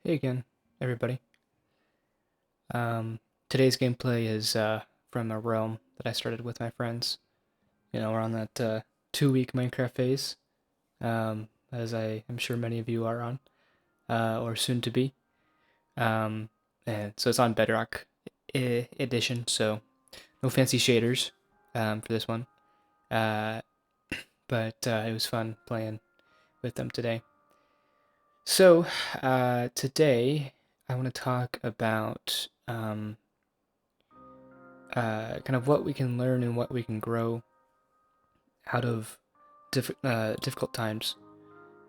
Hey again, everybody. Today's gameplay is from a realm that I started with my friends. We're on that 2 week Minecraft phase, as I am sure many of you are on, or soon to be. Um, and so it's on Bedrock edition, so no fancy shaders for this one. Uh, but it was fun playing with them today. So today I want to talk about kind of what we can learn and what we can grow out of difficult times.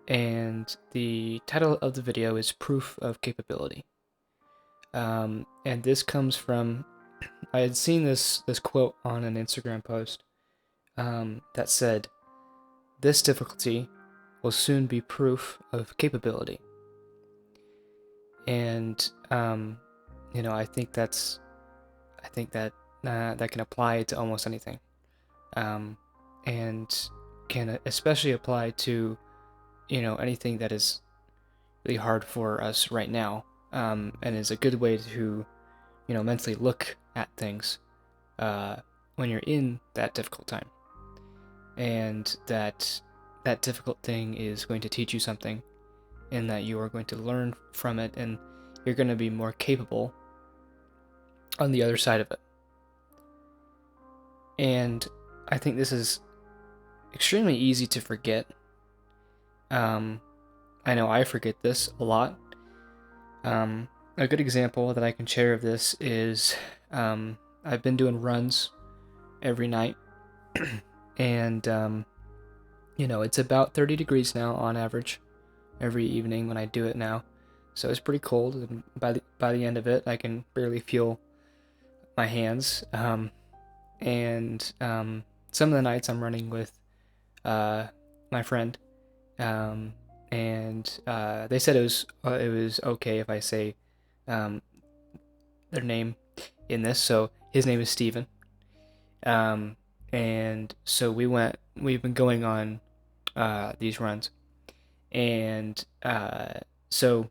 And the title of the video is Proof of Capability. And this comes from, I had seen this quote on an Instagram post that said, "This difficulty will soon be proof of capability." And, I think that can apply to almost anything. And can especially apply to anything that is really hard for us right now, and is a good way to mentally look at things when you're in that difficult time, and that difficult thing is going to teach you something, and that you are going to learn from it, and you're going to be more capable on the other side of it. And I think this is extremely easy to forget. I know I forget this a lot. A good example that I can share of this is I've been doing runs every night, and it's about 30 degrees now on average every evening when I do it now. So it's pretty cold, and by the end of it, I can barely feel my hands. And some of the nights I'm running with my friend, and they said it was okay if I say um, their name in this. So his name is Steven. And so we've been going on these runs, and so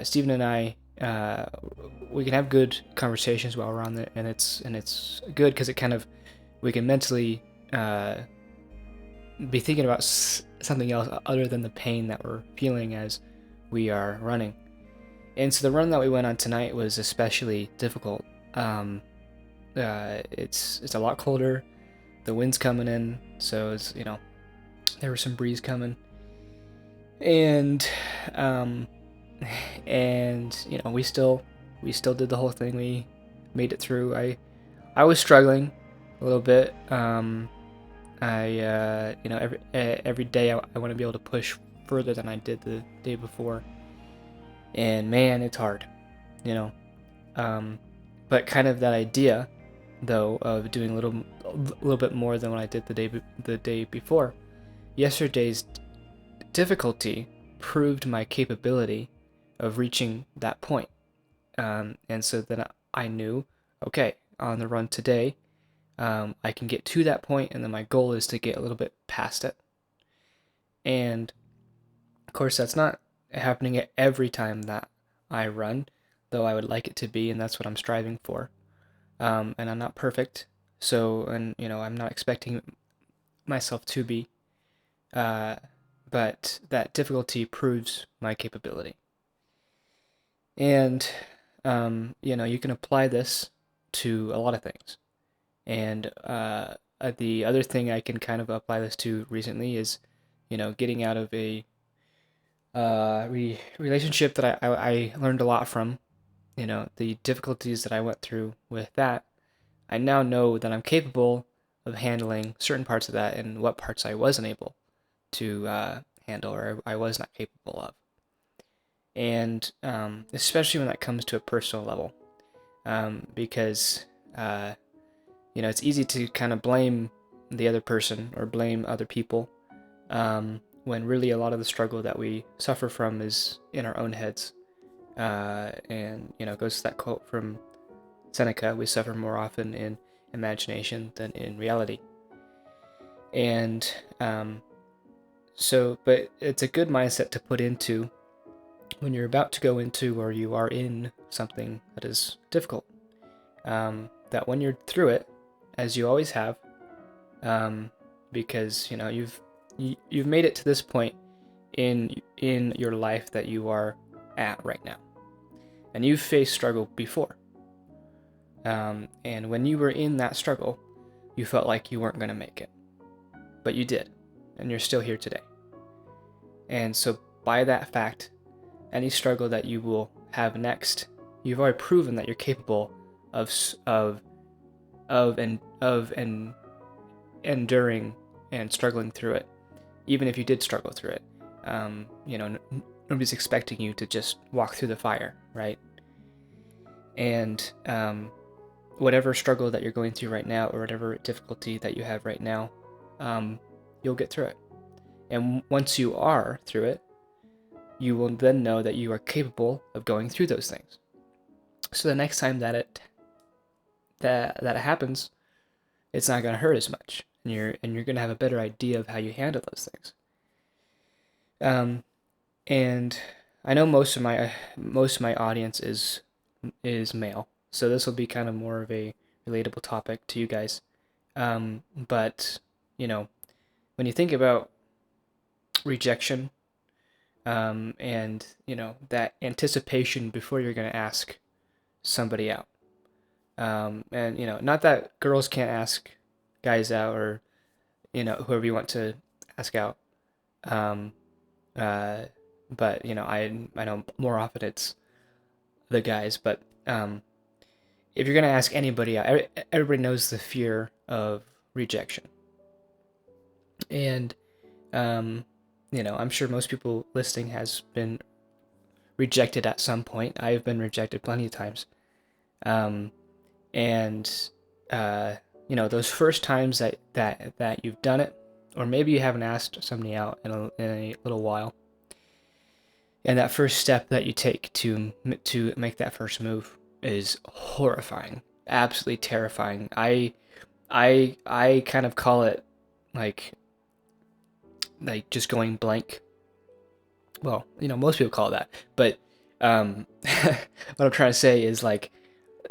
Steven and I, we can have good conversations while we're on it, and it's good because it kind of, we can mentally be thinking about something else other than the pain that we're feeling as we are running. And so the run that we went on tonight was especially difficult. It's a lot colder. The wind's coming in, so it's there was some breeze coming, and um, we still did the whole thing. We made it through. I was struggling a little bit. Every day I want to be able to push further than I did the day before, and man, it's hard, you know. But kind of that idea, though, of doing a little bit more than what I did the day before. Yesterday's difficulty proved my capability of reaching that point, and so then I knew, okay, on the run today, I can get to that point, and then my goal is to get a little bit past it. And of course, that's not happening at every time that I run, though I would like it to be, and that's what I'm striving for. And I'm not perfect, so, and I'm not expecting myself to be, uh, but that difficulty proves my capability. And you can apply this to a lot of things. And the other thing I can kind of apply this to recently is, getting out of a relationship that I learned a lot from. The difficulties that I went through with that. I now know that I'm capable of handling certain parts of that, and what parts I wasn't able to handle, or I was not capable of. And especially when that comes to a personal level, because it's easy to kind of blame the other person or blame other people, when really a lot of the struggle that we suffer from is in our own heads. And it goes to that quote from Seneca: "We suffer more often in imagination than in reality." And but it's a good mindset to put into when you're about to go into, or you are in something that is difficult, that when you're through it, as you always have, because you've made it to this point in your life that you are at right now, and you've faced struggle before, and when you were in that struggle, you felt like you weren't going to make it, but you did, and you're still here today. And so by that fact, any struggle that you will have next, you've already proven that you're capable of enduring and struggling through it, even if you did struggle through it. Nobody's expecting you to just walk through the fire, right? And whatever struggle that you're going through right now, or whatever difficulty that you have right now, you'll get through it. And once you are through it, you will then know that you are capable of going through those things. So the next time that it happens, it's not going to hurt as much, and you're going to have a better idea of how you handle those things. And I know most of my audience is male, so this will be kind of more of a relatable topic to you guys. But when you think about rejection, and that anticipation before you're going to ask somebody out, and not that girls can't ask guys out, or whoever you want to ask out, but I know more often it's the guys. But if you're going to ask anybody out, everybody knows the fear of rejection. And I'm sure most people listening has been rejected at some point. I've been rejected plenty of times. Those first times that you've done it, or maybe you haven't asked somebody out in a little while, and that first step that you take to make that first move is horrifying, absolutely terrifying. I kind of call it like just going blank. Well, most people call it that, but what I'm trying to say is like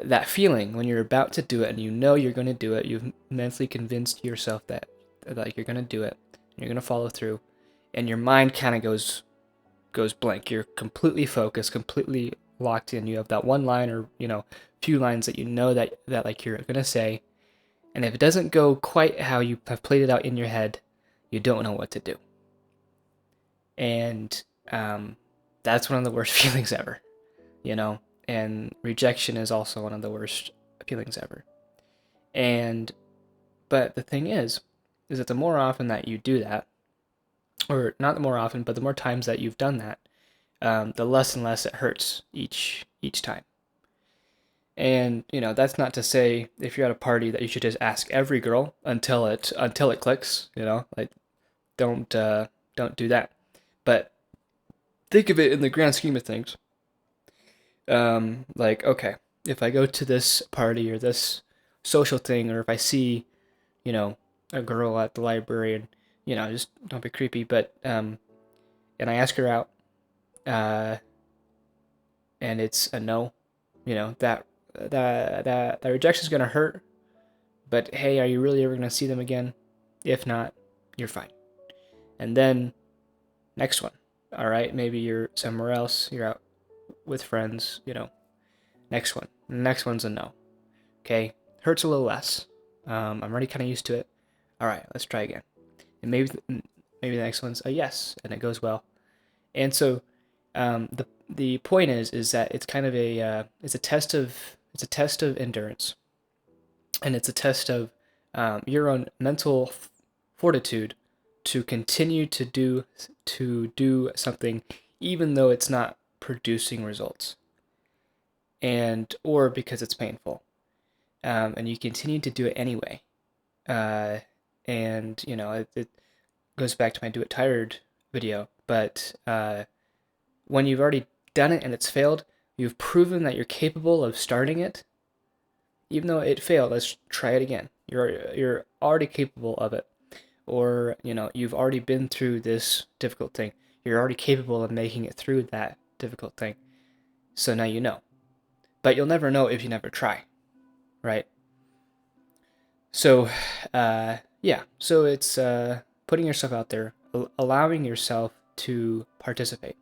that feeling when you're about to do it and you're going to do it. You've mentally convinced yourself that like you're going to do it, you're going to follow through, and your mind kind of goes blank. You're completely focused, completely locked in. You have that one line, or few lines that that like you're going to say, and if it doesn't go quite how you have played it out in your head, you don't know what to do. And that's one of the worst feelings ever, and rejection is also one of the worst feelings ever. But the thing is that the more often that you do that, or not the more often, but the more times that you've done that, the less and less it hurts each time. And that's not to say if you're at a party that you should just ask every girl until it clicks. Like don't do that. But think of it in the grand scheme of things. Like, okay, if I go to this party or this social thing, or if I see, a girl at the library, and just don't be creepy, but and I ask her out, and it's a no, that rejection is gonna hurt. But hey, are you really ever gonna see them again? If not, you're fine. And then next one, all right, maybe you're somewhere else, you're out with friends, next one's a no. Okay, hurts a little less. I'm already kind of used to it. All right, let's try again. And maybe the next one's a yes, and it goes well. And so the point is that it's kind of it's a test of endurance, and it's a test of your own mental fortitude to continue to do something even though it's not producing results, or because it's painful, and you continue to do it anyway. And it goes back to my Do It Tired video, but when you've already done it and it's failed, you've proven that you're capable of starting it. Even though it failed, let's try it again. You're already capable of it. Or you've already been through this difficult thing. You're already capable of making it through that difficult thing. So now you know. But you'll never know if you never try, right? So, yeah. So it's putting yourself out there, allowing yourself to participate.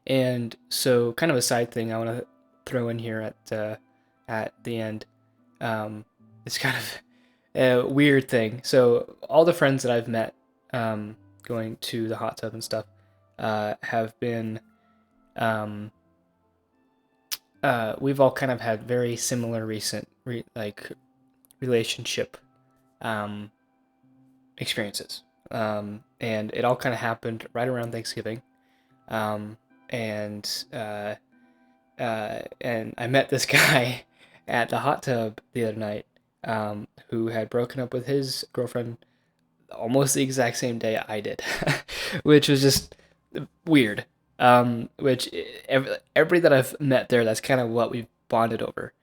And so, kind of a side thing I want to throw in here at the end. It's kind of a weird thing. So, all the friends that I've met going to the hot tub and stuff have been. We've all kind of had very similar recent relationship experiences, and it all kind of happened right around Thanksgiving. And I met this guy at the hot tub the other night, who had broken up with his girlfriend almost the exact same day I did, which was just weird. Which everybody that I've met there, that's kind of what we've bonded over,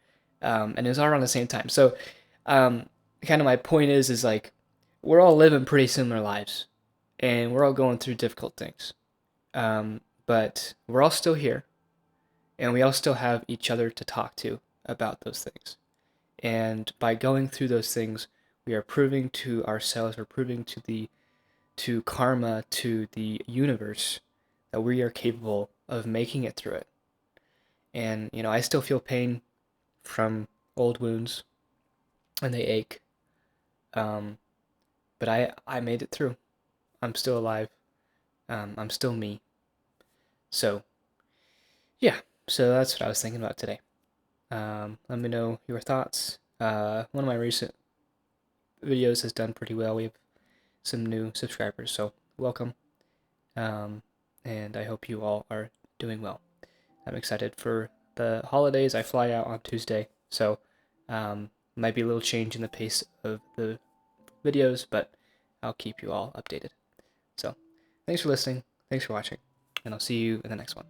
and it was all around the same time. So, kind of my point is like we're all living pretty similar lives, and we're all going through difficult things. But we're all still here, and we all still have each other to talk to about those things. And by going through those things, we are proving to ourselves, we're proving to karma, to the universe, that we are capable of making it through it. And I still feel pain from old wounds, and they ache. But I made it through. I'm still alive. I'm still me. So, yeah. So that's what I was thinking about today. Let me know your thoughts. One of my recent videos has done pretty well. We have some new subscribers, so welcome. And I hope you all are doing well. I'm excited for the holidays. I fly out on Tuesday, so might be a little change in the pace of the videos, but I'll keep you all updated. So, thanks for listening, thanks for watching, and I'll see you in the next one.